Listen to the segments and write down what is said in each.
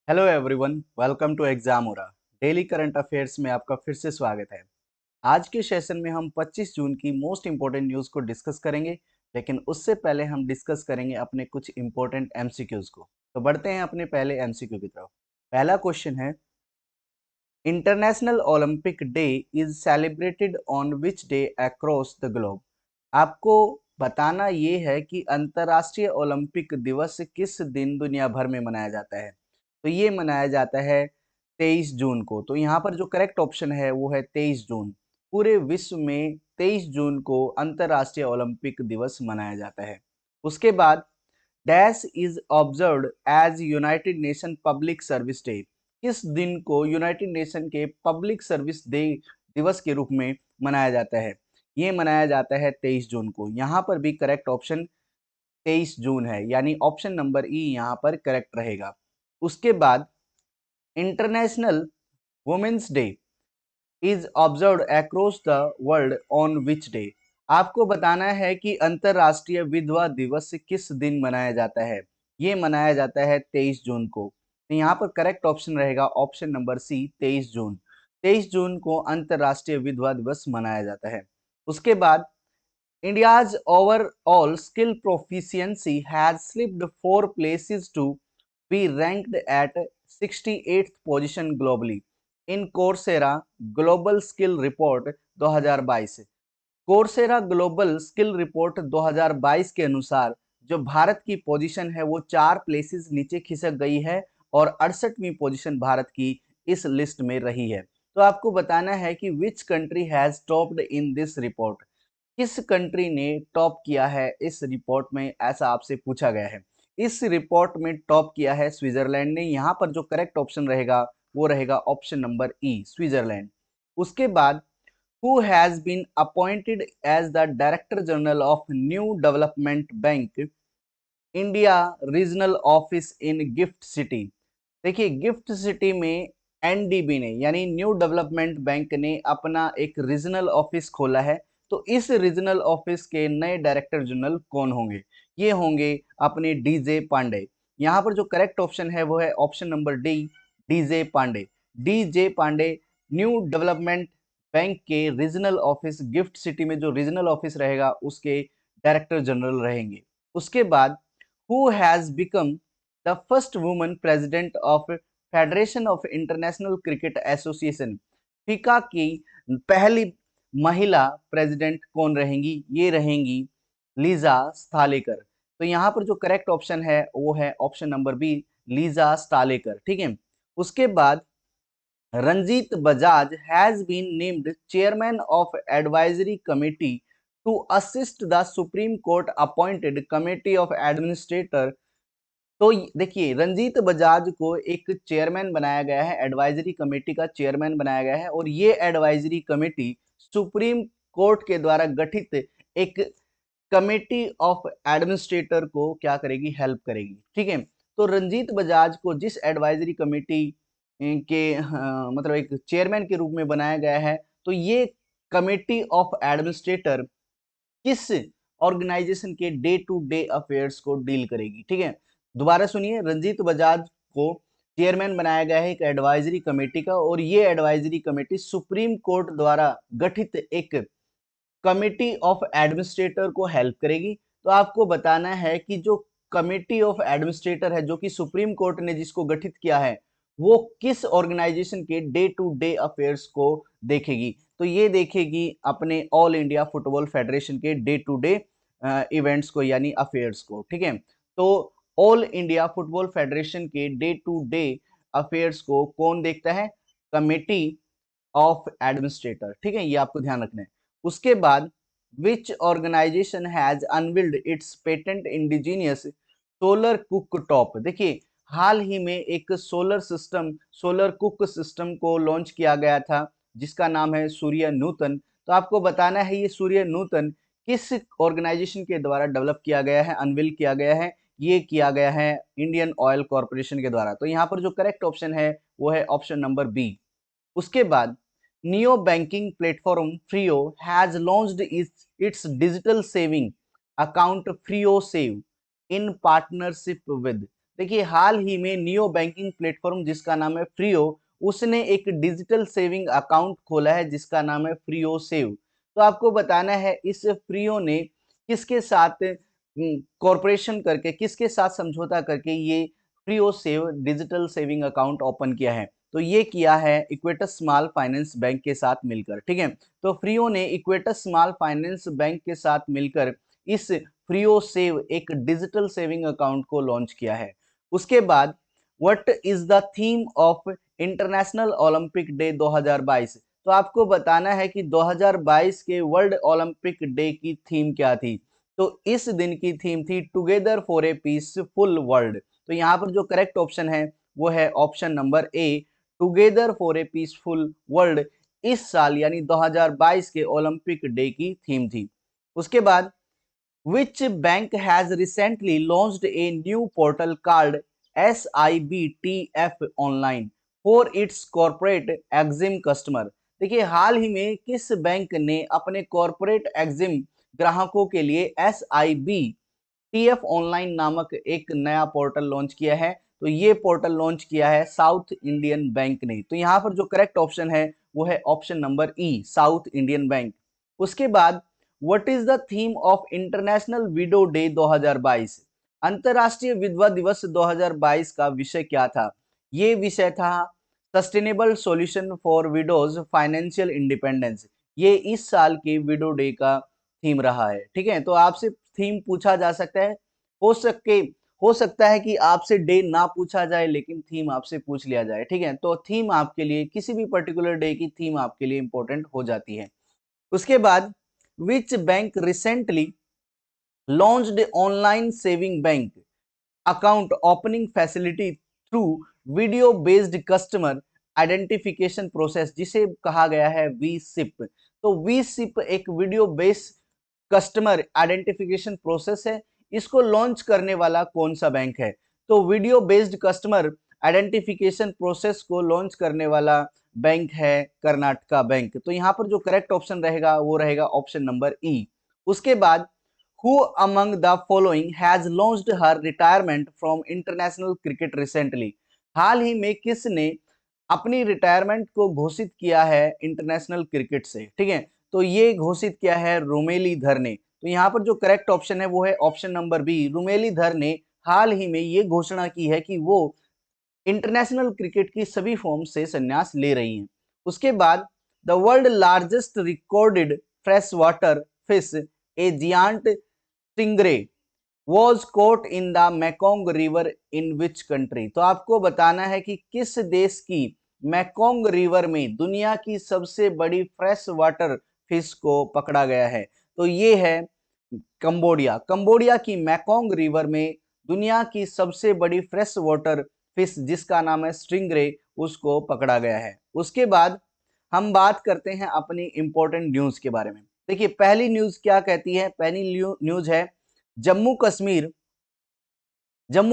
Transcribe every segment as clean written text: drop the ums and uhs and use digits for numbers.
Hello everyone, welcome to Examora. Daily current affairs में आपका फिर से स्वागत है। आज के सेशन में हम 25 जून की मोस्ट इंपॉर्टेंट न्यूज़ को डिस्कस करेंगे, लेकिन उससे पहले हम डिस्कस करेंगे अपने कुछ इंपॉर्टेंट एमसीक्यूज को। तो बढ़ते हैं अपने पहले एमसीक्यू की तरफ। पहला क्वेश्चन है, international Olympic day is celebrated on which day across the globe. आपको बताना ये है कि अंतर्राष्ट्रीय ओलंपिक दिवस किस दिन दुनिया भर में मनाया जाता है। तो ये मनाया जाता है 23 जून को। तो यहाँ पर जो करेक्ट ऑप्शन है वो है 23 जून। पूरे विश्व में 23 जून को अंतर्राष्ट्रीय ओलंपिक दिवस मनाया जाता है। उसके बाद dash is observed as United Nation public service day. किस दिन को यूनाइटेड नेशन के पब्लिक सर्विस डे दिवस के रूप में मनाया जाता है। ये मनाया जाता है 23 जून को। यहाँ पर भी करेक्ट ऑप्शन 23 जून है, यानी ऑप्शन नंबर ई यहाँ पर करेक्ट रहेगा। उसके बाद international women's day is observed across the world on which day. आपको बताना है कि अंतरराष्ट्रीय विधवा दिवस किस दिन मनाया जाता है। ये मनाया जाता है 23 जून को। तो यहाँ पर करेक्ट ऑप्शन रहेगा ऑप्शन नंबर सी, 23 जून। 23 जून को अंतरराष्ट्रीय विधवा दिवस मनाया जाता है। उसके बाद India's overall skill proficiency has slipped 4 places to be ranked at 68th position globally in Coursera Global Skill Report 2022। Coursera global skill report 2022 के अनुसार जो भारत की पोजीशन है वो 4 प्लेसेस नीचे खिसक गई है और 68वीं पोजीशन भारत की इस लिस्ट में रही है। तो आपको बताना है कि which country has topped in this report. किस कंट्री ने टॉप किया है इस रिपोर्ट में, ऐसा आपसे पूछा गया है। इस रिपोर्ट में टॉप किया है स्विट्जरलैंड ने। यहाँ पर जो करेक्ट ऑप्शन रहेगा वो रहेगा ऑप्शन नंबर ई, स्विट्जरलैंड। उसके बाद who has been appointed as the Director General of New Development Bank India regional office in gift city. देखिए, गिफ्ट सिटी में एनडीबी ने यानी न्यू डेवलपमेंट बैंक ने अपना एक रीजनल ऑफिस खोला है। तो इस रीजनल ऑफिस के नए डायरेक्टर जनरल कौन होंगे? ये होंगे अपने डीजे पांडे। यहाँ पर जो करेक्ट ऑप्शन है वो है option number D, DJ Pandey. DJ Pandey new development bank के रीजनल ऑफिस गिफ्ट सिटी में जो रीजनल ऑफिस रहेगा उसके डायरेक्टर जनरल रहेंगे। उसके बाद who has become the first woman president of federation of international cricket association, फीका की पहली महिला प्रेसिडेंट कौन रहेंगी? ये रहेंगी लीजा स्थालेकर। तो यहाँ पर जो करेक्ट ऑप्शन है वो है option number B, Lisa Sthalekar. ठीक है। उसके बाद Ranjit Bajaj has been named chairman of advisory committee to assist the supreme court appointed committee of administrator. तो देखिए, रंजीत बजाज को एक चेयरमैन बनाया गया है, एडवाइजरी कमेटी का चेयरमैन बनाया गया है, और ये एडवाइजरी कमेटी सुप्रीम कोर्ट के द्वारा गठित एक कमेटी ऑफ एडमिनिस्ट्रेटर को क्या करेगी? हेल्प करेगी। ठीक है। तो रंजीत बजाज को जिस एडवाइजरी कमेटी के मतलब एक चेयरमैन के रूप में बनाया गया है, तो ये कमेटी ऑफ एडमिनिस्ट्रेटर किस ऑर्गेनाइजेशन के डे टू डे अफेयर्स को डील करेगी? ठीक है। दोबारा सुनिए, रंजीत बजाज को चेयरमैन बनाया गया है एक एडवाइजरी कमेटी का, और ये एडवाइजरी कमेटी सुप्रीम कोर्ट द्वारा गठित एक कमेटी ऑफ एडमिनिस्ट्रेटर को हेल्प करेगी। तो आपको बताना है कि जो कमेटी ऑफ एडमिनिस्ट्रेटर है जो कि सुप्रीम कोर्ट ने जिसको गठित किया है, वो किस ऑर्गेनाइजेशन के डे टू डे अफेयर्स को देखेगी? तो ये देखेगी अपने ऑल इंडिया फुटबॉल फेडरेशन के डे टू डे इवेंट्स को, यानी अफेयर्स को। ठीक है। तो ऑल इंडिया फुटबॉल फेडरेशन के डे टू डे अफेयर्स को कौन देखता है? Committee of administrator. ठीक है, ये आपको ध्यान रखना है। उसके बाद which organization has unveiled its patent indigenous solar cook top. देखिए, हाल ही में एक solar system, solar cook system को लॉन्च किया गया था जिसका नाम है सूर्य नूतन। तो आपको बताना है ये सूर्य नूतन किस ऑर्गेनाइजेशन के द्वारा डेवलप किया गया है, अनवील किया गया है? ये किया गया है इंडियन ऑयल कॉर्पोरेशन के द्वारा। तो यहाँ पर जो करेक्ट ऑप्शन है वो है ऑप्शन नंबर बी। उसके बाद neo banking platform Freo has launched its digital saving account Freo save in partnership with. देखिए हाल ही में नियो बैंकिंग प्लेटफॉर्म जिसका नाम है फ्रीओ, उसने एक डिजिटल सेविंग अकाउंट खोला है जिसका नाम है फ्रीओ सेव। तो आपको बताना है इस फ्रीओ ने किसके साथ कॉरपोरेशन करके, किसके साथ समझौता करके ये Freo save digital saving account open किया है। तो ये किया है इक्वेटस स्मॉल फाइनेंस बैंक के साथ मिलकर, ठीक है। तो फ्रीओ ने इक्वेटस स्मॉल फाइनेंस बैंक के साथ मिलकर इस फ्रीओ सेव एक डिजिटल सेविंग अकाउंट को लॉन्च किया है। उसके बाद what is the theme of international Olympic day 2022? तो आपको बताना है कि 2022 के वर्ल्ड ओलंपिक डे की थीम क्या थी। तो इस दिन की थीम थी together for a peaceful world. तो यहाँ पर जो करेक्ट ऑप्शन है वो है option number A, together for a peaceful world इस साल यानी 2022 के ओलंपिक डे की थीम थी। उसके बाद which bank has recently launched a new portal called SIBTF Online for its corporate exim customer? देखिए हाल ही में किस बैंक ने अपने कॉर्पोरेट एग्जिम ग्राहकों के लिए SIBTF ऑनलाइन नामक एक नया पोर्टल लॉन्च किया है? तो ये पोर्टल लॉन्च किया है साउथ इंडियन बैंक ने। तो यहाँ पर जो करेक्ट ऑप्शन है वो है ऑप्शन नंबर ई, साउथ इंडियन बैंक। उसके बाद what is the theme of international window day 2022? अंतरराष्ट्रीय विधवा दिवस 2022 का विषय क्या था? ये विषय था sustainable solution for widows financial independence. ये इस साल के विडो डे का थीम रहा है, ठीक है। तो आपसे थीम पूछा जा सकता है, हो सकता है कि आपसे डे ना पूछा जाए लेकिन थीम आपसे पूछ लिया जाए, ठीक है। तो थीम आपके लिए, किसी भी पर्टिकुलर डे की थीम आपके लिए इंपॉर्टेंट हो जाती है। उसके बाद which bank recently launched online saving bank account opening facility through video based customer identification process जिसे कहा गया है वी सिप। तो वी सिप एक video based customer identification process है। इसको लॉन्च करने वाला कौन सा बैंक है? तो video based customer identification process को लॉन्च करने वाला बैंक है कर्नाटका बैंक। तो यहाँ पर जो करेक्ट ऑप्शन रहेगा वो रहेगा ऑप्शन नंबर ई। उसके बाद who among the following has launched her retirement from international cricket recently? हाल ही में किसने अपनी रिटायरमेंट को घोषित किया है इंटरनेशनल क्रिकेट से, ठीक है। तो ये घोषित किया है रोमेलीधर ने। तो यहाँ पर जो करेक्ट ऑप्शन है वो है ऑप्शन नंबर बी, रोमेलीधर ने हाल ही में ये घोषणा की है कि वो इंटरनेशनल क्रिकेट की सभी फॉर्म से संन्यास ले रही हैं। उसके बाद the world largest recorded fresh water fish a giant stingray was caught in the Mekong river in which country? तो आपको बताना है कि किस देश की मैकोंग रिवर में दुनिया की सबसे बड़ी फ्रेश वाटर फिश को पकड़ा गया है? तो ये है कंबोडिया। कंबोडिया की मैकोंग रिवर में दुनिया की सबसे बड़ी फ्रेश वाटर फिश जिसका नाम है स्टिंगरे, उसको पकड़ा गया है। उसके बाद हम बात करते हैं अपनी इंपॉर्टेंट न्यूज के बारे में। देखिए पहली न्यूज क्या कहती है? पहली न्यूज है Jammu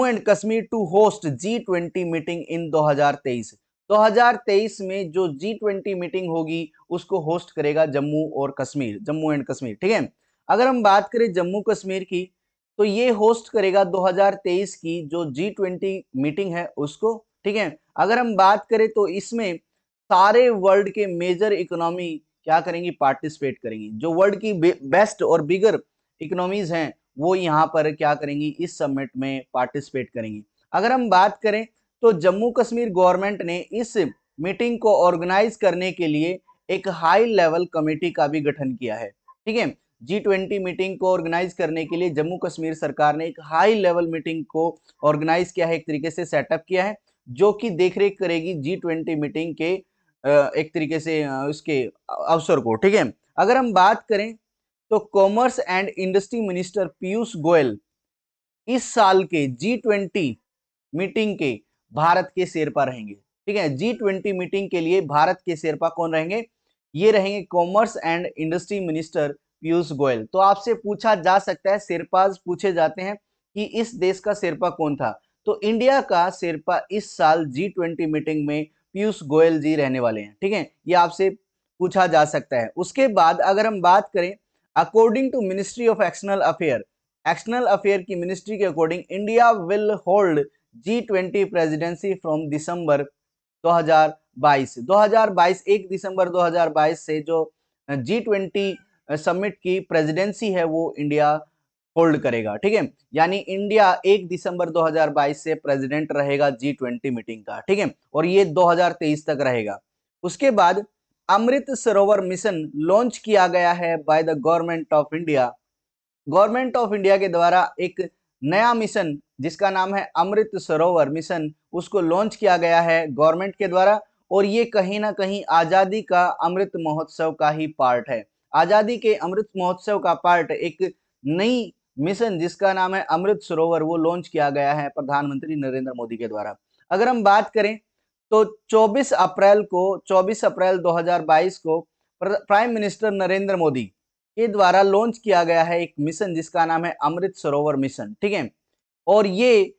and Kashmir to host G20 meeting in 2023। 2023 में जो G20 मीटिंग होगी उसको होस्ट करेगा जम्मू एंड कश्मीर, ठीक है। अगर हम बात करें जम्मू कश्मीर की तो ये होस्ट करेगा 2023 की जो G20 मीटिंग है उसको, ठीक है। अगर हम बात करें तो इसमें सारे वर्ल्ड के मेजर इकोनॉमी क्या करेंगी? पार्टिसिपेट करेंगी। जो वर्ल्ड की बेस्ट और बिगर इकोनॉमीज हैं वो यहाँ पर क्या करेंगी? इस समिट में पार्टिसिपेट करेंगी। अगर हम बात करें तो जम्मू कश्मीर गवर्नमेंट ने इस मीटिंग को ऑर्गेनाइज करने के लिए एक हाई लेवल कमेटी का भी गठन किया है, ठीक है। G20 मीटिंग को ऑर्गेनाइज करने के लिए जम्मू कश्मीर सरकार ने एक हाई लेवल मीटिंग को ऑर्गेनाइज किया है, एक तरीके से सेटअप किया है, जो कि देखरेख करेगी G20 मीटिंग के एक तरीके से उसके अवसर को, ठीक है। अगर हम बात करें तो commerce and industry minister Piyush Goyal इस साल के G20 मीटिंग के भारत के शेरपा रहेंगे, ठीक है। G20 मीटिंग के लिए भारत के शेरपा कौन रहेंगे? ये रहेंगे commerce and industry minister Piyush Goyal. तो आपसे पूछा जा सकता है, शेरपाज पूछे जाते हैं कि इस देश का शेरपा कौन था? तो इंडिया का शेरपा इस साल G20 मीटिंग में पीयूष गोयल जी रहने वाले हैं, ठीक है। ये आपसे पूछा जा सकता है। उसके बाद अगर हम बात करें according to ministry of external affair की मिनिस्ट्री के according India will hold G20 presidency from December 2022 1 दिसंबर 2022 से जो G20 समिट की प्रेसिडेंसी है वो इंडिया होल्ड करेगा। ठीक है, यानी इंडिया 1 दिसंबर 2022 से प्रेसिडेंट रहेगा G20 मीटिंग का। ठीक है, और ये 2023 तक रहेगा। उसके बाद अमृत सरोवर मिशन लॉन्च किया गया है by the government of India. Government of India के द्वारा एक नया मिशन जिसका नाम है अमृत सरोवर मिशन, उसको लॉन्च किया गया है गवर्नमेंट के द्वारा, और ये कहीं ना कहीं आजादी का अमृत महोत्सव का ही पार्ट है। आजादी के अमृत महोत्सव का पार्ट एक नई मिशन जिसका नाम है अमृत सरोवर, वो लॉन्च किया गया है प्रधानमंत्री नरेंद्र मोदी के द्वारा। अगर हम बात करें तो 24 अप्रैल 2022 को प्राइम मिनिस्टर नरेंद्र मोदी के द्वारा लॉन्च किया गया है एक मिशन जिसका नाम है अमृत सरोवर मिशन। ठीक है, और ये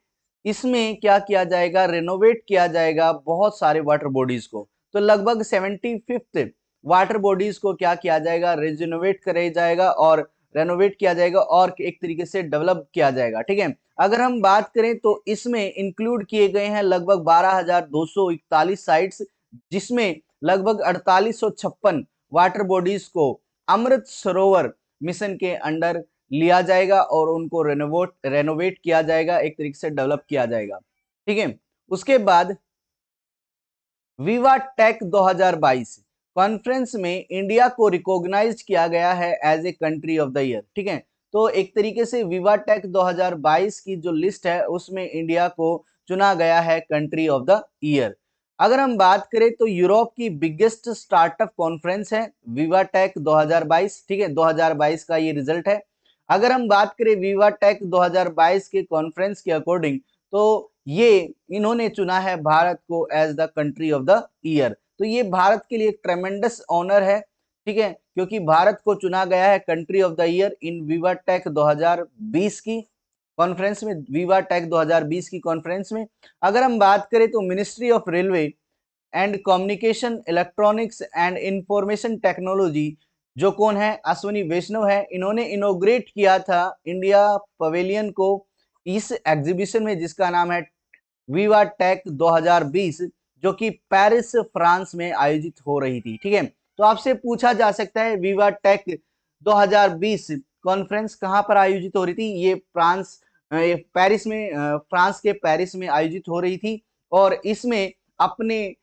इसमें क्या किया जाएगा, रेनोवेट किया जाएगा बहुत सारे वाटर बॉडीज को। तो लगभग 75th वाटर बॉडीज को क्या किया जाएगा, रिनोवेट किया जाएगा और रेनोवेट किया जाएगा और एक तरीके से डेवलप किया जाएगा। ठीक है, अगर हम बात करें तो इसमें इंक्लूड किए गए हैं लगभग 12,241 साइट्स, जिसमें लगभग 4856 वाटर बॉडीज को अमृत सरोवर मिशन के अंडर लिया जाएगा और उनको रेनोवेट किया जाएगा, एक तरीके से डेवलप किया जाएगा। ठीक है, उसके बाद विवा टेक 2022 कॉन्फ्रेंस में इंडिया को रिकॉग्नाइज किया गया है as a country of the year. ठीक है, तो एक तरीके से विवा टेक 2022 की जो लिस्ट है उसमें इंडिया को चुना गया है कंट्री ऑफ द ईयर। अगर हम बात करें तो यूरोप की बिगेस्ट स्टार्टअप कॉन्फ्रेंस है विवा टेक 2022। ठीक है, 2022 का ये रिजल्ट है। अगर हम बात करें विवा टेक 2022 के कॉन्फ्रेंस के अकॉर्डिंग तो ये इन्होंने चुना है भारत को as the country of the year. तो ये भारत के लिए एक ट्रेमेंडस ऑनर है। ठीक है, क्योंकि भारत को चुना गया है country of the year in विवा टेक 2020 की कॉन्फ्रेंस में, विवा टेक 2020 की कॉन्फ्रेंस में। अगर हम बात करें तो ministry of railway and communication, electronics and information technology, जो कौन है, अश्विनी वैष्णव है, इन्होंने इनोग्रेट किया था इंडिया पवेलियन को इस एग्जीबिशन में जिसका नाम है विवा टेक 2020, जो कि पेरिस फ्रांस में आयोजित हो रही थी। ठीक है, तो आपसे पूछा जा सकता है विवा टेक 2020 कॉन्फ्रेंस कहां पर आयोजित हो रही थी। ये पेरिस में, फ्रांस के पेरिस में आयोजित हो रही थी, और इसमें अपने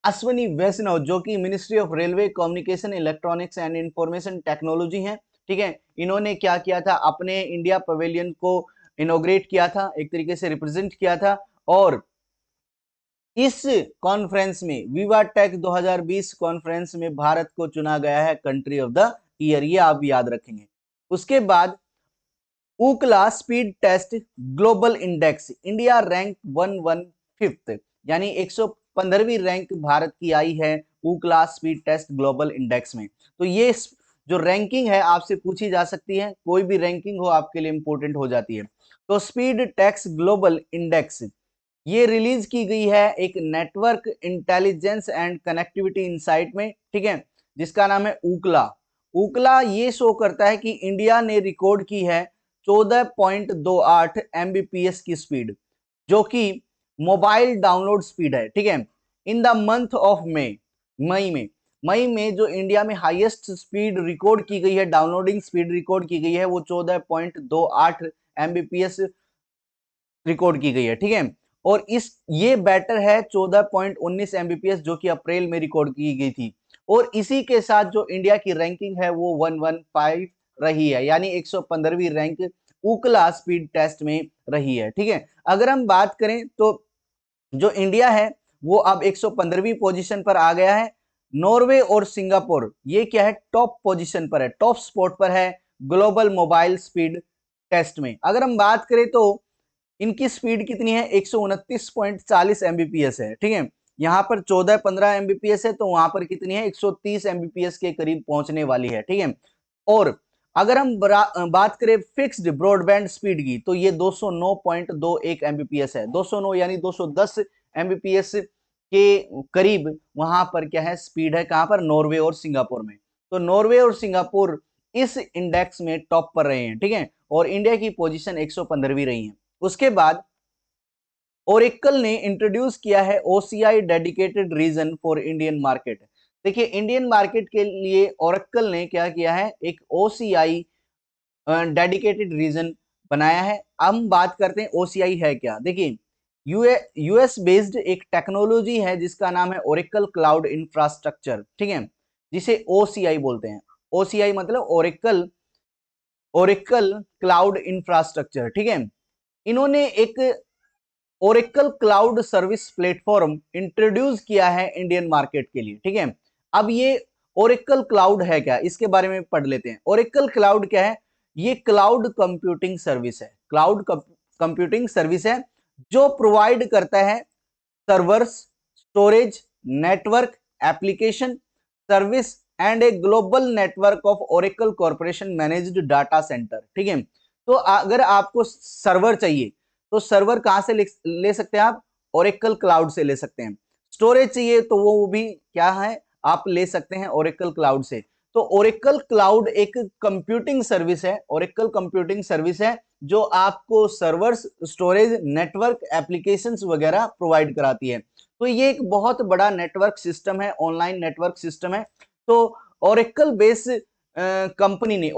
अश्विनी वैष्णव जो कि ministry of railway, communication, electronics and information technology हैं, ठीक है, इन्होंने क्या किया था, अपने इंडिया पवेलियन को इनोग्रेट किया था, एक तरीके से रिप्रेजेंट किया था। और इस कॉन्फ्रेंस में, विवा टेक 2020 कॉन्फ्रेंस में भारत को चुना गया है कंट्री ऑफ द ईयर, ये आप याद रखेंगे। उसके बाद Ookla speed test global index, India rank 115th, यानी 115वीं रैंक भारत की आई है Ookla speed test global index में। तो ये जो रैंकिंग है आपसे पूछी जा सकती है, कोई भी रैंकिंग हो आपके लिए इंपॉर्टेंट हो जाती है। तो स्पीड टेक्स ग्लोबल इंडेक्स ये रिलीज की गई है एक network intelligence and connectivity insight में। ठीक है, जिसका नाम है ऊकला। ऊकला ये शो करता है कि इंडिया ने रिकॉर्ड की है 14.28 Mbps की स्पीड, जो कि मोबाइल डाउनलोड स्पीड है। ठीक है, in the month of May में जो इंडिया में हाईएस्ट स्पीड रिकॉर्ड की गई है, डाउनलोडिंग स्पीड रिकॉर्ड की गई है, वो 14.28 Mbps रिकॉर्ड की गई है। ठीक है, और ये बेटर है 14.19 Mbps जो कि अप्रैल में रिकॉर्ड की गई थी। और इसी के साथ जो इंडिया की रैंकिंग है वो 115 रही है, यानी 115वीं रैंक ऊकला स्पीड टेस्ट में रही है। ठीक है, अगर हम बात करें तो जो इंडिया है वो अब 115वीं पोजीशन पर आ गया है। नॉर्वे और सिंगापुर ये क्या है, टॉप पोजीशन पर है, टॉप स्पॉट पर है ग्लोबल मोबाइल स्पीड टेस्ट में। अगर हम बात करें तो इनकी स्पीड कितनी है, 129.40 Mbps है। ठीक है, यहाँ पर 14-15 Mbps है, तो वहां पर कितनी है, 130 Mbps के करीब पहुंचने वाली है। ठीक है, और अगर हम बात करें फिक्स्ड ब्रॉडबैंड स्पीड की तो ये 209.21 Mbps है। 209 यानी 210 Mbps के करीब वहां पर क्या है, स्पीड है, कहां पर, नॉर्वे और सिंगापुर में। तो नॉर्वे और सिंगापुर इस इंडेक्स में टॉप पर रहे हैं। ठीक है, और इंडिया की पोजीशन 115वीं रही है। उसके बाद ओरेकल ने इंट्रोड्यूस किया है OCI dedicated region for Indian market. देखिए इंडियन मार्केट के लिए ओरेकल ने क्या किया है, एक ओसीआई डेडिकेटेड रीजन बनाया है। अब हम बात करते हैं ओसीआई है क्या। देखिए यूएस बेस्ड एक टेक्नोलॉजी है जिसका नाम है ओरेकल क्लाउड इंफ्रास्ट्रक्चर, ठीक है, जिसे ओसीआई बोलते हैं। ओसीआई मतलब ओरेकल ओरेकल क्लाउड इंफ्रास्ट्रक्चर, ठीक है। इन्होंने एक Oracle cloud service platform introduce किया है इंडियन मार्केट के लिए, ठीक है। अब ये ओरेकल क्लाउड है क्या, इसके बारे में पढ़ लेते हैं। ओरेकल क्लाउड क्या है, ये क्लाउड कंप्यूटिंग सर्विस है, क्लाउड कंप्यूटिंग सर्विस है जो प्रोवाइड करता है servers, storage, network, application, service and a global network of Oracle corporation managed data centre, ठीक है। तो अगर आपको सर्वर चाहिए तो सर्वर कहां से ले सकते हैं आप, ओरेकल क्लाउड से ले सकते हैं। स्टोरेज चाहिए तो वो भी क्या है, आप ले सकते हैं ओरेकल क्लाउड से। तो ओरेकल क्लाउड एक कंप्यूटिंग सर्विस है, ओरेकल कंप्यूटिंग सर्विस है जो आपको सर्वर्स, स्टोरेज, नेटवर्क, एप्लीकेशंस वगैरह प्रोवाइड कराती है। तो ये एक बहुत बड़ा नेटवर्क सिस्टम है, ऑनलाइन नेटवर्क सिस्टम है। तो ओरेकल बेस कंपनी ने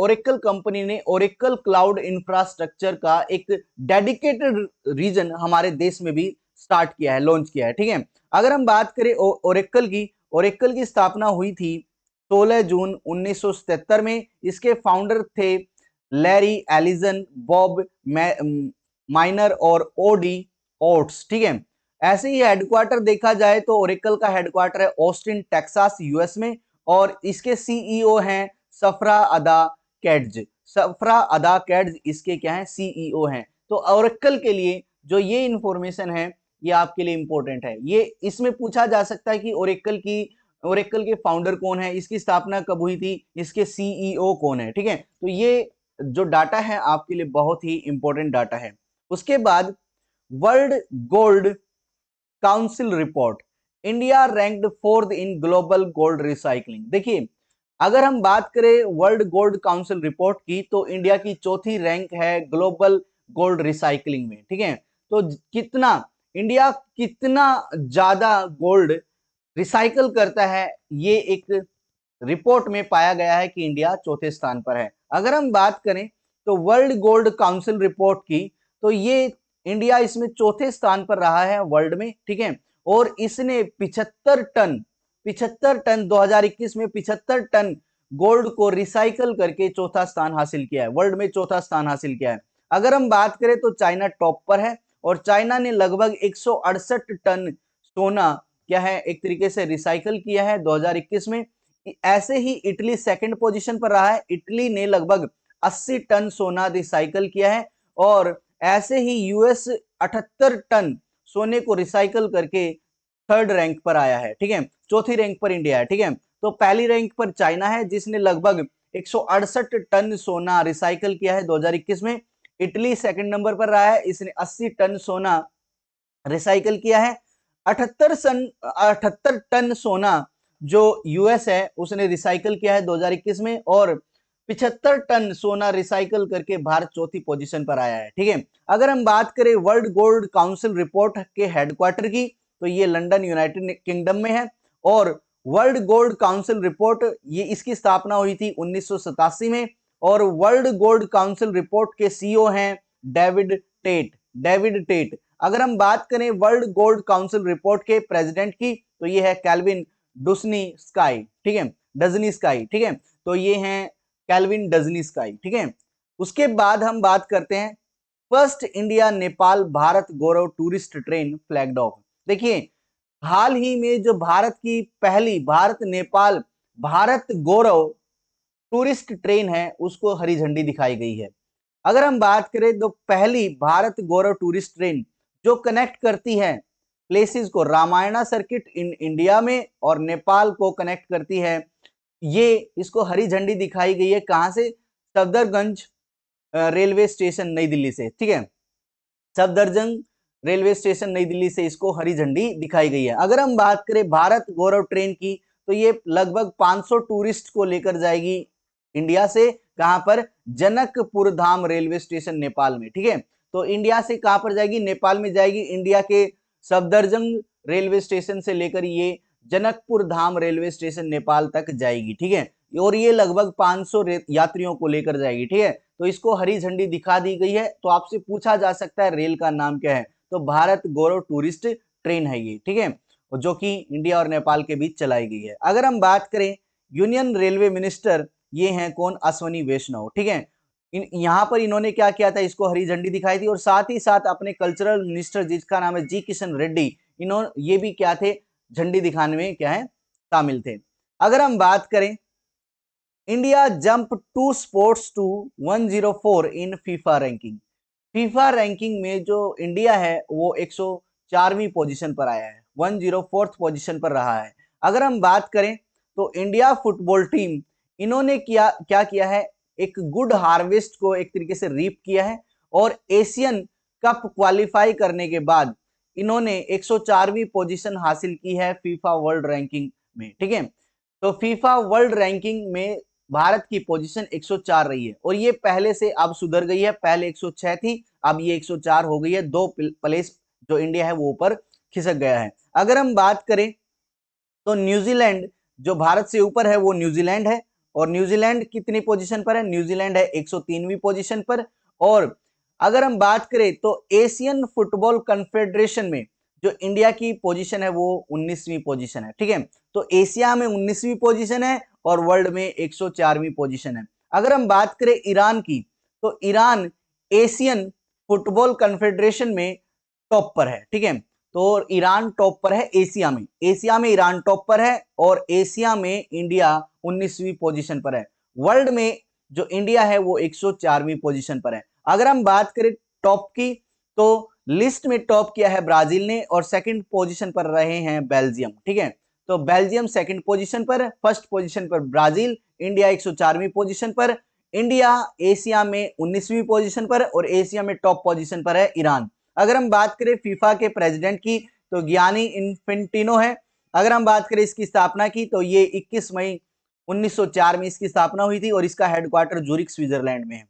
ओरेकल क्लाउड इंफ्रास्ट्रक्चर का एक डेडिकेटेड रीजन हमारे देश में भी स्टार्ट किया है, लॉन्च किया है, ठीक है। अगर हम बात करें ओरेकल की स्थापना हुई थी 16 जून 1977 में। इसके फाउंडर थे लैरी एलिसन, बॉब माइनर और ओडी ओट्स, ठीक है। ऐसे ही हेडक्वार्टर देखा जाए तो ओरेकल का हेडक्वार्टर है ऑस्टिन टेक्सास यूएस में, और इसके सीईओ हैं सफरा अदा कैड्ज। सफरा अदा कैड्ज इसके क्या है, सीईओ हैं। तो ओरेकल के लिए जो ये इंफॉर्मेशन है ये आपके लिए इंपॉर्टेंट है। ये इसमें पूछा जा सकता है कि ओरेकल के फाउंडर कौन है, इसकी स्थापना कब हुई थी, इसके सीईओ कौन है, ठीक है। तो ये जो डाटा है आपके लिए बहुत ही इंपॉर्टेंट डाटा है। उसके बाद world gold council report, India ranked 4th in global gold recycling. देखिए अगर हम बात करें वर्ल्ड गोल्ड काउंसिल रिपोर्ट की तो इंडिया की चौथी रैंक है ग्लोबल गोल्ड रिसाइकलिंग में, ठीक है। तो कितना इंडिया कितना ज्यादा गोल्ड रिसाइकल करता है, ये एक रिपोर्ट में पाया गया है कि इंडिया चौथे स्थान पर है। अगर हम बात करें तो वर्ल्ड गोल्ड काउंसिल रिपोर्ट की, तो ये इंडिया इसमें चौथे स्थान पर रहा है वर्ल्ड में, ठीक है। और इसने 75 टन 2021 में 75 टन गोल्ड को रिसाइकल करके चौथा स्थान हासिल किया है, वर्ल्ड में चौथा स्थान हासिल किया है। अगर हम बात करें तो चाइना टॉप पर है, और चाइना ने लगभग 168 टन सोना क्या है, एक तरीके से रिसाइकल किया है 2021 में। ऐसे ही इटली सेकंड पोजीशन पर रहा है, इटली ने लगभग 80 टन सोना रिसाइकल किया है। और ऐसे ही यूएस 78 टन सोने को रिसाइकल करके थर्ड रैंक पर आया है, ठीक है। चौथी रैंक पर इंडिया है, ठीक है। तो पहली रैंक पर चाइना है जिसने लगभग 168 टन सोना रिसाइकल किया है 2021 में। इटली सेकंड नंबर पर रहा है, इसने 80 टन सोना रिसाइकल किया है। 78 टन सोना जो यूएस है उसने रिसाइकल किया है 2021 में, और 75 टन सोना रिसाइकल करके भारत चौथी पोजीशन पर आया है, ठीक है। अगर हम बात करें वर्ल्ड गोल्ड काउंसिल रिपोर्ट के हेडक्वार्टर की तो ये लंदन यूनाइटेड किंगडम में है। और वर्ल्ड गोल्ड काउंसिल रिपोर्ट ये इसकी स्थापना हुई थी 1987 में, और वर्ल्ड गोल्ड काउंसिल रिपोर्ट के सीईओ हैं डेविड टेट। अगर हम बात करें वर्ल्ड गोल्ड काउंसिल रिपोर्ट के प्रेसिडेंट की तो ये है कैल्विन डुस्नी स्काई, ठीक है, डजनी स्काई, ठीक है। तो ये हैं कैल्विन डजनी स्काई, ठीक है। उसके बाद हम बात करते हैं first India Nepal Bharat Gaurav tourist train flagged of. देखिए हाल ही में जो भारत की पहली भारत नेपाल भारत गौरव टूरिस्ट ट्रेन है उसको हरी झंडी दिखाई गई है। अगर हम बात करें तो पहली भारत गौरव टूरिस्ट ट्रेन जो कनेक्ट करती है प्लेसेस को, रामायणा सर्किट इन इंडिया में और नेपाल को कनेक्ट करती है, ये इसको हरी झंडी दिखाई गई है कहां से, सफदरगंज रेलवे स्टेशन नई दिल्ली से, ठीक है। सफदरजंग रेलवे स्टेशन नई दिल्ली से इसको हरी झंडी दिखाई गई है। अगर हम बात करें भारत गौरव ट्रेन की तो ये लगभग 500 टूरिस्ट को लेकर जाएगी इंडिया से, कहां पर, जनकपुर धाम रेलवे स्टेशन नेपाल में, ठीक है। तो इंडिया से कहां पर जाएगी, नेपाल में जाएगी। इंडिया के सफदरजंग रेलवे स्टेशन से लेकर ये जनकपुर धाम रेलवे स्टेशन नेपाल तक जाएगी, ठीक है। और ये लगभग 500 यात्रियों को लेकर जाएगी, ठीक है। तो इसको हरी झंडी दिखा दी गई है। तो आपसे पूछा जा सकता है रेल का नाम क्या है, तो भारत गौरव टूरिस्ट ट्रेन है ये, ठीक है, जो कि इंडिया और नेपाल के बीच चलाई गई है। अगर हम बात करें यूनियन रेलवे मिनिस्टर, ये हैं कौन, अश्वनी वैष्णव, ठीक है। यहाँ पर इन्होंने क्या किया था, इसको हरी झंडी दिखाई थी। और साथ ही साथ अपने कल्चरल मिनिस्टर जिसका नाम है जी किशन रेड्डी, इन्होंने ये भी क्या थे, झंडी दिखाने में क्या है, शामिल थे। अगर हम बात करें India jump 2 spots to 104 in FIFA ranking. FIFA ranking में जो इंडिया है वो 104वीं पोजीशन पर आया है, 104th पोजीशन पर रहा है। अगर हम बात करें तो इंडिया फुटबॉल टीम, इन्होंने क्या किया है, एक गुड हार्वेस्ट को एक तरीके से रीप किया है। और एशियन कप क्वालिफाई करने के बाद इन्होंने 104वीं पोजीशन हासिल की है फीफा वर्ल्ड रैंकिंग में, ठीक है। तो फीफा वर्ल्ड रैंकिंग में भारत की पोजीशन 104 रही है। और ये पहले से अब सुधर गई है, पहले 106 थी, अब ये 104 हो गई है। 2 प्लेस जो इंडिया है वो ऊपर खिसक गया है। अगर हम बात करें तो न्यूजीलैंड जो भारत से ऊपर है वो न्यूजीलैंड है। और न्यूजीलैंड कितनी पोजीशन पर है, न्यूजीलैंड है 103वीं पोजीशन पर। और अगर हम बात करें तो एशियन फुटबॉल कन्फेडरेशन में जो इंडिया की पोजीशन है वो 19वीं पोजीशन है, ठीक है। तो एशिया में 19वीं पोजीशन है और वर्ल्ड में 104वीं पोजीशन है। अगर हम बात करें ईरान की, तो ईरान एशियन फुटबॉल कन्फेडरेशन में टॉप पर है, ठीक है। तो ईरान टॉप पर है एशिया में, ईरान टॉप पर है। और एशिया में इंडिया 19वीं पोजीशन पर है। वर्ल्ड में जो इंडिया है वो 104वीं पोजीशन पर है। अगर हम बात करें टॉप की, तो लिस्ट में टॉप किया है ब्राजील ने और सेकंड पोजीशन पर रहे हैं बेल्जियम, ठीक है। तो बेल्जियम सेकंड पोजीशन पर, फर्स्ट पोजीशन पर ब्राजील, इंडिया 104वीं पोजीशन पर। इंडिया एशिया में 19वीं पोजीशन पर और एशिया में टॉप पोजीशन पर है ईरान। अगर हम बात करें फीफा के प्रेसिडेंट की, तो गियानी इन्फेंटिनो है। अगर हम बात करें इसकी स्थापना की, तो ये 21 मई 1904 में इसकी स्थापना हुई थी और इसका हेडक्वार्टर जूरिक स्विट्जरलैंड में है।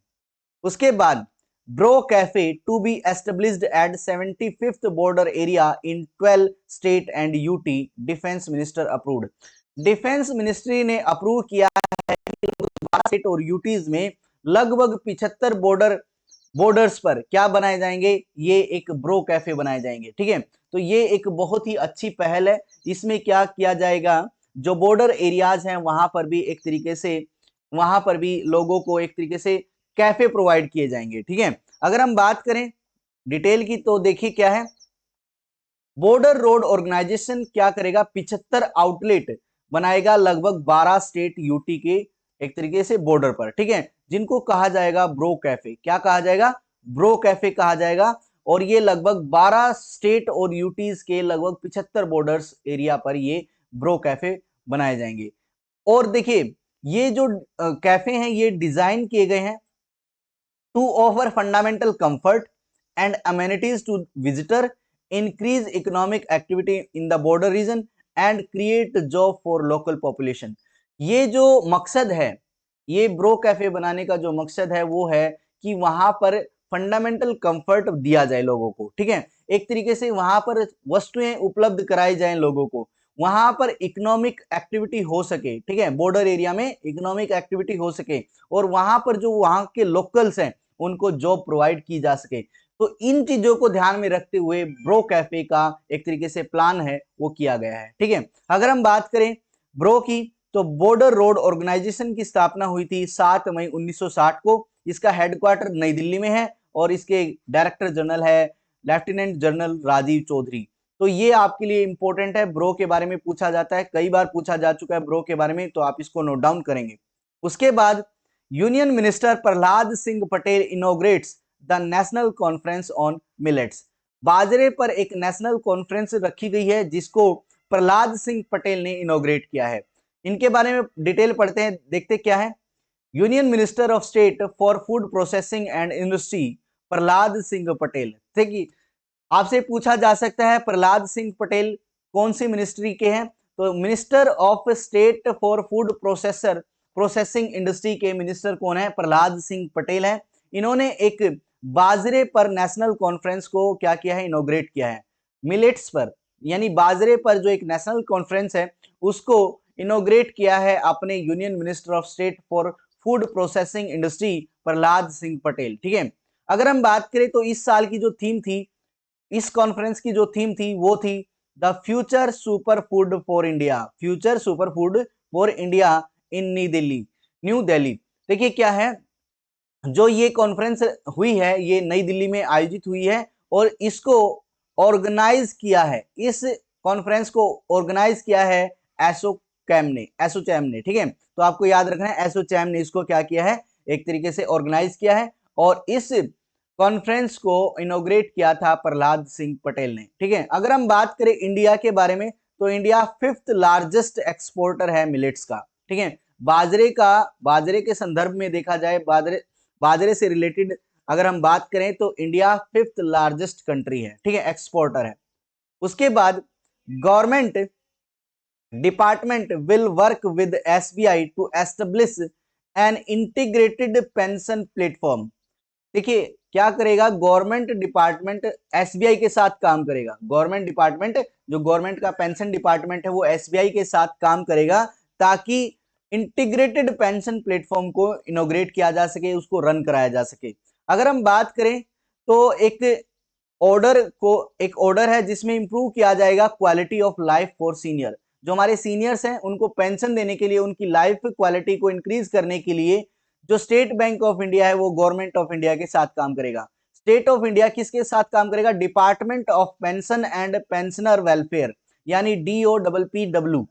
उसके बाद BRO cafe to be established at 75th border area in 12 state and UT, defence minister approved. Defence ministry ने अप्रूव किया है कि 12 स्टेट और यूटीज में लगभग 75 बॉर्डर्स पर क्या बनाए जाएंगे, ये एक ब्रो कैफे बनाए जाएंगे, ठीक है। तो ये एक बहुत ही अच्छी पहल है। इसमें क्या किया जाएगा, जो बॉर्डर एरियाज हैं वहां पर भी एक तरीके से, वहां पर भी लोगों को एक तरीके से कैफे प्रोवाइड किए जाएंगे, ठीक है। अगर हम बात करें डिटेल की, तो देखिए क्या है, बॉर्डर रोड ऑर्गेनाइजेशन क्या करेगा, 75 आउटलेट बनाएगा लगभग 12 स्टेट यूटी के एक तरीके से बॉर्डर पर, ठीक है, जिनको कहा जाएगा ब्रो कैफे। क्या कहा जाएगा, ब्रो कैफे कहा जाएगा। और ये लगभग 12 स्टेट और यूटीज के लगभग 75 बॉर्डर्स एरिया पर ये ब्रो कैफे बनाए जाएंगे। और देखिए ये जो कैफे हैं ये डिजाइन किए गए हैं to offer fundamental comfort and amenities to visitor, increase economic activity in the border region and create job for local population। ये जो मकसद है, ये ब्रो कैफे बनाने का जो मकसद है वो है कि वहां पर फंडामेंटल कंफर्ट दिया जाए लोगों को, ठीक है। एक तरीके से वहां पर वस्तुएं उपलब्ध कराई जाए लोगों को, वहां पर इकोनॉमिक एक्टिविटी हो सके, ठीक है, बॉर्डर एरिया में इकोनॉमिक एक्टिविटी हो सके और वहां पर जो वहां के लोकल्स हैं उनको जॉब प्रोवाइड की जा सके। तो इन चीजों को ध्यान में रखते हुए ब्रो कैफे का एक तरीके से प्लान है वो किया गया है, ठीक है। अगर हम बात करें ब्रो की, तो बॉर्डर रोड ऑर्गेनाइजेशन की स्थापना हुई थी 7 मई 1960 को। इसका हेडक्वार्टर नई दिल्ली में है और इसके डायरेक्टर जनरल है लेफ्टिनेंट जनरल राजीव चौधरी। तो ये आपके लिए इंपॉर्टेंट है, ब्रो के बारे में पूछा जाता है, कई बार पूछा जा चुका है ब्रो के बारे में, तो आप इसको नोट डाउन करेंगे। उसके बाद union minister Prahlad Singh Patel इनोग्रेट्स the national conference on millets. बाजरे पर एक नेशनल कॉन्फ्रेंस रखी गई है जिसको प्रहलाद सिंह पटेल ने इनोग्रेट किया है। इनके बारे में डिटेल पढ़ते हैं, देखते क्या है। Union minister of state for food processing and industry Prahlad Singh Patel. देखिए आपसे पूछा जा सकता है प्रहलाद सिंह पटेल कौन सी मिनिस्ट्री के हैं, तो minister of state for food processing industry के मिनिस्टर कौन है, प्रहलाद सिंह पटेल हैं। इन्होंने एक बाजरे पर नेशनल कॉन्फ्रेंस को क्या किया है, इनॉग्रेट किया है। मिलेट्स पर यानी बाजरे पर जो एक नेशनल कॉन्फ्रेंस है उसको इनॉग्रेट किया है अपने union minister of state for food processing industry Prahlad Singh Patel. ठीक है, अगर हम बात करें तो इस साल की जो थीम थी, इस कॉन्फ्रेंस की जो थीम थी वो थी the future super food for India, future super food for India in new Delhi. देखिए क्या है, जो ये कॉन्फ्रेंस हुई है ये नई दिल्ली में आयोजित हुई है और इसको ऑर्गेनाइज किया है, इस कॉन्फ्रेंस को ऑर्गेनाइज किया है एसोचैम ने। ठीक है, तो आपको याद रखना है एसोचैम ने इसको क्या किया है, एक तरीके से ऑर्गेनाइज किया है और इस कॉन्फ्रेंस को इनॉग्रेट किया था प्रहलाद सिंह पटेल ने। ठीक है, अगर हम बात करें इंडिया के बारे में तो इंडिया 5th लार्जेस्ट एक्सपोर्टर है मिलेट्स का। ठीक है, बाजरे के संदर्भ में देखा जाए, बाजरे से रिलेटेड अगर हम बात करें तो इंडिया 5th लार्जेस्ट कंट्री है। ठीक है, एक्सपोर्टर है। उसके बाद government department will work with SBI to establish an integrated pension platform. देखिए क्या करेगा गवर्नमेंट डिपार्टमेंट, एसबीआई के साथ काम करेगा। गवर्नमेंट डिपार्टमेंट, जो गवर्नमेंट का पेंशन डिपार्टमेंट है वो एसबीआई के साथ काम करेगा ताकि इंटीग्रेटेड पेंशन प्लेटफॉर्म को इनोग्रेट किया जा सके, उसको रन कराया जा सके। अगर हम बात करें तो एक ऑर्डर है जिसमें इंप्रूव किया जाएगा quality of life for senior. जो हमारे सीनियर्स हैं उनको पेंशन देने के लिए, उनकी लाइफ क्वालिटी को इंक्रीज करने के लिए जो स्टेट बैंक ऑफ इंडिया है वो गवर्नमेंट ऑफ इंडिया के साथ काम करेगा। स्टेट ऑफ इंडिया किसके साथ काम करेगा, department of pension and pensioner welfare यानी डीओपीडब्ल्यू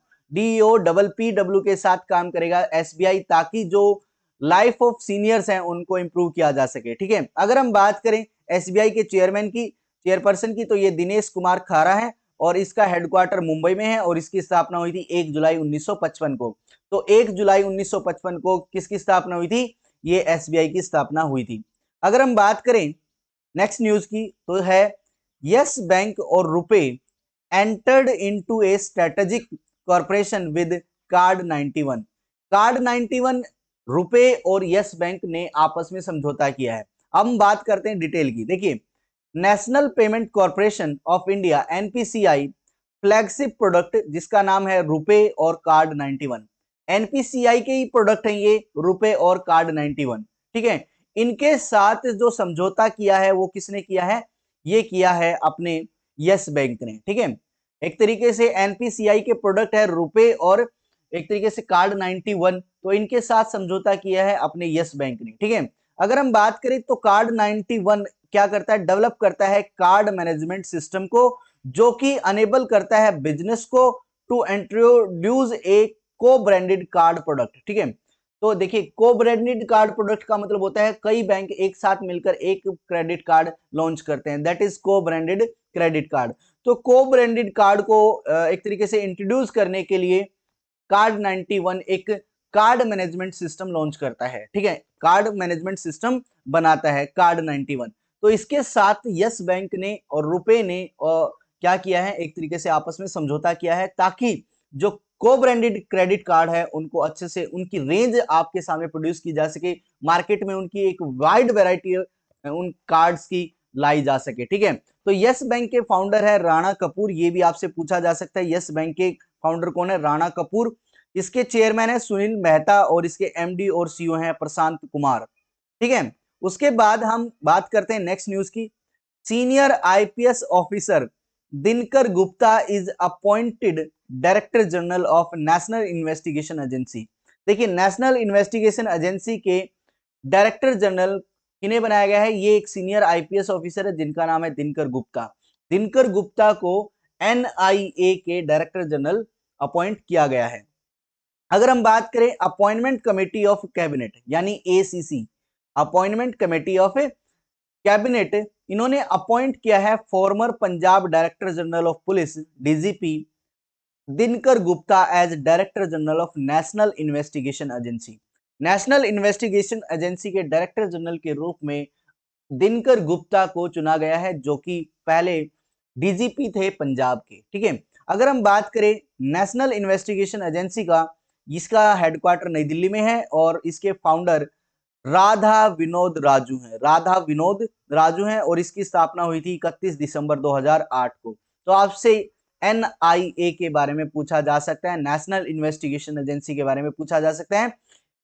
के साथ काम करेगा एसबीआई, ताकि जो लाइफ ऑफ सीनियर्स हैं उनको इंप्रूव किया जा सके। ठीक है, अगर हम बात करें एसबीआई के चेयरपर्सन की तो ये दिनेश कुमार खारा है और इसका हेडक्वार्टर मुंबई में है और इसकी स्थापना हुई थी 1 जुलाई 1955 को। तो 1 जुलाई 1955 को किसकी स्थापना हुई थी, ये एसबीआई की स्थापना हुई थी। अगर हम बात करें नेक्स्ट न्यूज की तो है यस बैंक और RuPay entered into A strategic corporation with card 91। Card 91 RuPay और यस बैंक ने आपस में समझौता किया है। अब हम बात करते हैं डिटेल की। देखिए national payment corporation of India NPCI flagship product जिसका नाम है रुपे और कार्ड 91, एनपीसीआई के ही प्रोडक्ट है ये रुपे और कार्ड 91। ठीक है, इनके साथ जो समझौता किया है वो किसने किया है, ये किया है अपने यस बैंक ने। ठीक है, एक तरीके से एनपीसीआई के प्रोडक्ट है रुपे और एक तरीके से कार्ड 91, तो इनके साथ समझौता किया है अपने यस बैंक ने। ठीक है, अगर हम बात करें तो कार्ड 91 क्या करता है, डेवलप करता है कार्ड मैनेजमेंट सिस्टम को जो कि अनेबल करता है बिजनेस को टू इंट्रोड्यूस ए को ब्रांडेड कार्ड प्रोडक्ट। ठीक है, तो देखिए को ब्रांडेड कार्ड प्रोडक्ट का मतलब होता है कई बैंक एक साथ मिलकर एक क्रेडिट कार्ड लॉन्च करते हैं, दैट इज को ब्रांडेड क्रेडिट कार्ड। तो को ब्रांडेड कार्ड को एक तरीके से इंट्रोड्यूस करने के लिए कार्ड 91 एक कार्ड मैनेजमेंट सिस्टम लॉन्च करता है। ठीक है, कार्ड मैनेजमेंट सिस्टम बनाता है कार्ड 91। तो इसके साथ यस बैंक ने और रुपे ने क्या किया है, एक तरीके से आपस में समझौता किया है ताकि जो को ब्रांडेड क्रेडिट कार्ड है उनको अच्छे से उनकी रेंज आपके सामने प्रोड्यूस की जा सके, मार्केट में उनकी एक वाइड वैरायटी उन कार्ड्स की लाई जा सके। ठीक है, तो यस बैंक के फाउंडर है राणा कपूर, ये भी आपसे पूछा जा सकता है यस बैंक के फाउंडर कौन है, राणा कपूर। इसके चेयरमैन है सुनील मेहता और इसके एमडी और सीईओ हैं प्रशांत कुमार। ठीक है, उसके बाद हम बात करते हैं नेक्स्ट न्यूज की। Senior IPS officer Dinkar Gupta is appointed director general of national investigation agency. देखिए नेशनल इन्वेस्टिगेशन एजेंसी के डायरेक्टर जनरल किन्हें बनाया गया है, ये एक सीनियर आईपीएस ऑफिसर है जिनका नाम है दिनकर गुप्ता। दिनकर गुप्ता को एनआईए के डायरेक्टर जनरल अपॉइंट किया गया है। अगर हम बात करें अपॉइंटमेंट कमेटी ऑफ कैबिनेट यानी ACC, appointment committee of cabinet, इन्होंने अपॉइंट किया है former Punjab director general of police DGP Dinkar Gupta as director general of national investigation agency. National investigation agency के डायरेक्टर जनरल के रूप में दिनकर गुप्ता को चुना गया है जो कि पहले डीजीपी थे पंजाब के। ठीक है, अगर हम बात करें नेशनल इन्वेस्टिगेशन एजेंसी का, इसका हेडक्वार्टर नई दिल्ली में है और इसके फाउंडर राधा विनोद राजू हैं, राधा विनोद राजू हैं और इसकी स्थापना हुई थी 31 दिसंबर 2008 को। तो आपसे एनआईए के बारे में पूछा जा सकता है, नेशनल इन्वेस्टिगेशन एजेंसी के बारे में पूछा जा सकता है।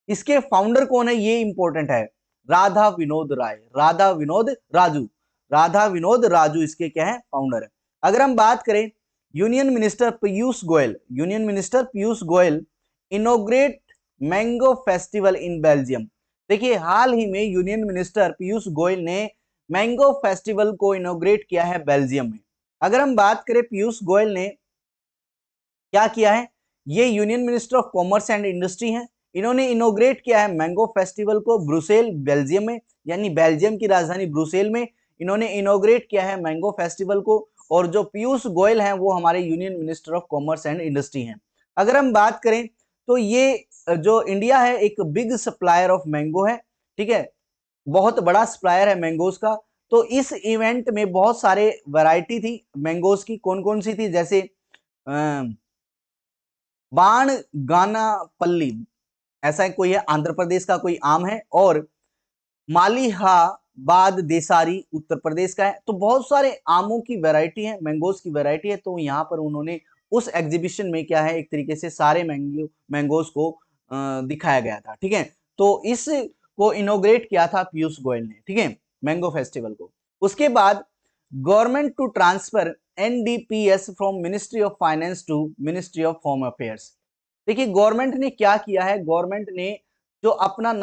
इसके फाउंडर कौन है ये इंपॉर्टेंट है, राधा विनोद राय, राधा विनोद राजू, राधा विनोद राजू इसके क्या है, फाउंडर है। अगर हम बात करें union minister Piyush Goyal, union minister Piyush Goyal इनोग्रेट mango festival in Belgium. देखिए हाल ही में यूनियन मिनिस्टर पीयूष गोयल ने मैंगो फेस्टिवल को इनोग्रेट किया है बेल्जियम में। अगर हम बात करें पीयूष गोयल ने क्या किया है, ये union minister of commerce and industry हैं, इन्होंने इनोग्रेट किया है मैंगो फेस्टिवल को ब्रुसेल बेल्जियम में, यानी बेल्जियम की राजधानी ब्रुसेल में इन्होंने इनोग्रेट किया है मैंगो फेस्टिवल को। और जो पीयूष गोयल हैं वो हमारे union minister of commerce and industry हैं। अगर हम बात करें तो ये जो इंडिया है एक बिग सप्लायर ऑफ मैंगो है, ठीक है, बहुत बड़ा सप्लायर है मैंगोज का। तो इस इवेंट में बहुत सारे वैरायटी थी मैंगोज की, कौन कौन सी थी, जैसे बाण गाना पल्ली, ऐसा कोई है, आंध्र प्रदेश का कोई आम है, और मालिहाबाद देसारी उत्तर प्रदेश का है। तो बहुत सारे आमों की वैरायटी है, मैंगोज की वैरायटी है। तो यहाँ पर उन्होंने उस एग्जीबिशन में क्या है एक तरीके से सारे मैंगोज को दिखाया गया था, ठीक है। तो इस को इनोग्रेट किया था पीयूष गोयल ने, ठीक है, मैंगो फेस्टिवल को। उसके बाद government to transfer NDPS from ministry of finance to ministry of home affairs. देखिए गवर्नमेंट ने क्या किया है, गवर्नमेंट ने जो अपना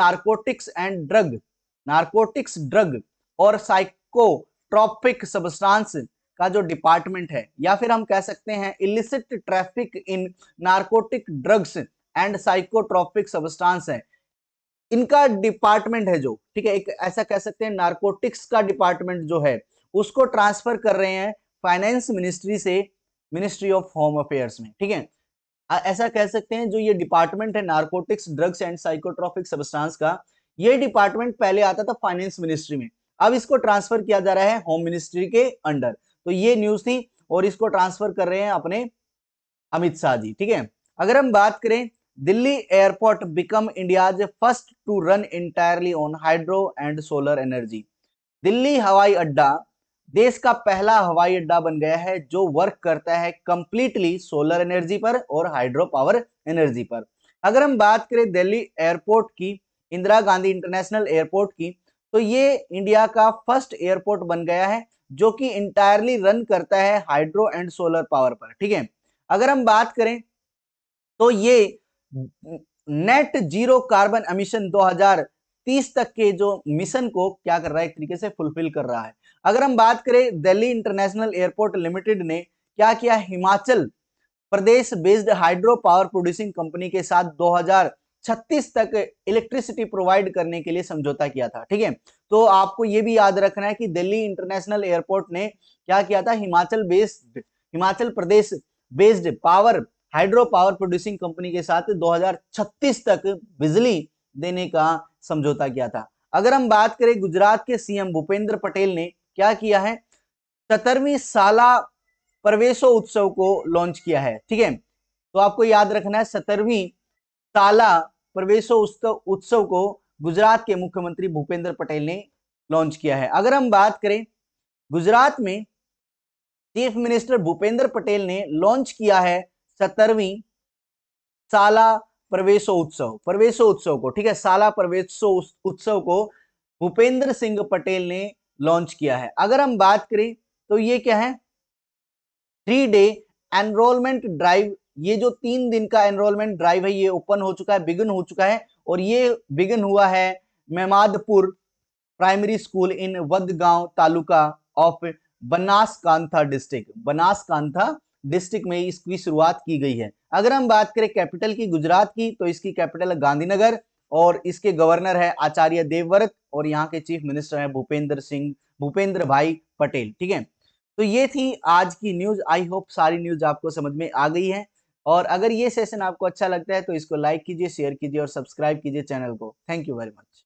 नारकोटिक्स ड्रग और साइकोट्रॉपिक सब्सटेंस का जो डिपार्टमेंट है, या फिर हम कह सकते हैं illicit traffic in narcotic drugs and psychotropic substance है, इनका डिपार्टमेंट है जो, ठीक है, एक ऐसा कह सकते हैं नारकोटिक्स का डिपार्टमेंट जो है उसको ट्रांसफर कर रहे हैं फाइनेंस मिनिस्ट्री से मिनिस्ट्री ऑफ होम अफेयर्स में, ठीक है। ऐसा कह सकते हैं जो ये डिपार्टमेंट है narcotics drugs and psychotropic substance का, ये डिपार्टमेंट पहले आता था फाइनेंस मिनिस्ट्री में, अब इसको ट्रांसफर किया जा रहा है होम मिनिस्ट्री के अंडर। तो ये न्यूज थी और इसको ट्रांसफर कर रहे हैं अपने अमित शाह जी, ठीक है। अगर हम बात करें Delhi airport become India's first to run entirely on hydro and solar energy. Delhi हवाई अड्डा देश का पहला हवाई अड्डा बन गया है जो वर्क करता है कंप्लीटली सोलर एनर्जी पर और हाइड्रो पावर एनर्जी पर। अगर हम बात करें दिल्ली एयरपोर्ट की, इंदिरा गांधी इंटरनेशनल एयरपोर्ट की, तो ये इंडिया का फर्स्ट एयरपोर्ट बन गया है जो कि इंटायरली रन करता है हाइड्रो एंड सोलर पावर पर, ठीक है। अगर हम बात करें तो ये नेट जीरो कार्बन एमिशन 2030 तक के जो मिशन को क्या कर रहा है एक तरीके से फुलफिल कर रहा है। अगर हम बात करें दिल्ली इंटरनेशनल एयरपोर्ट लिमिटेड ने क्या किया, Himachal Pradesh based hydro power producing company के साथ 2036 तक इलेक्ट्रिसिटी प्रोवाइड करने के लिए समझौता किया था, ठीक है। तो आपको यह भी याद रखना है कि दिल्ली इंटरनेशनल एयरपोर्ट ने क्या किया था, Himachal Pradesh based hydro power producing company के साथ 2036 तक बिजली देने का समझौता किया था। अगर हम बात करें गुजरात के सीएम भूपेंद्र पटेल ने क्या किया है, 17वीं साला प्रवेशोत्सव को लॉन्च किया है, ठीक है। तो आपको याद रखना है 17वीं साला प्रवेशोत्सव को गुजरात के मुख्यमंत्री भूपेंद्र पटेल ने लॉन्च किया है। अगर हम बात करें गुजरात में चीफ मिनिस्टर भूपेंद्र पटेल ने लॉन्च किया है 17वीं साला प्रवेशोत्सव को, ठीक है, साला प्रवेशोत्सव को भूपेंद्र सिंह पटेल ने लॉन्च किया है। अगर हम बात करें तो ये क्या है, 3 डे एनरोलमेंट ड्राइव, ये जो 3 दिन का एनरोलमेंट ड्राइव है ये ओपन हो चुका है, बिगिन हो चुका है, और ये बिगिन हुआ है Memadpur primary school in Vadgam taluka of Banaskantha district में इसकी शुरुआत की गई है। अगर हम बात करें कैपिटल की गुजरात की, तो इसकी कैपिटल है गांधीनगर और इसके गवर्नर है आचार्य देवव्रत और यहाँ के चीफ मिनिस्टर है भूपेंद्र भाई पटेल, ठीक है। तो ये थी आज की न्यूज। आई होप सारी न्यूज आपको समझ में आ गई है, और अगर ये सेशन आपको अच्छा लगता है तो इसको लाइक कीजिए, शेयर कीजिए और सब्सक्राइब कीजिए चैनल को। Thank you very much.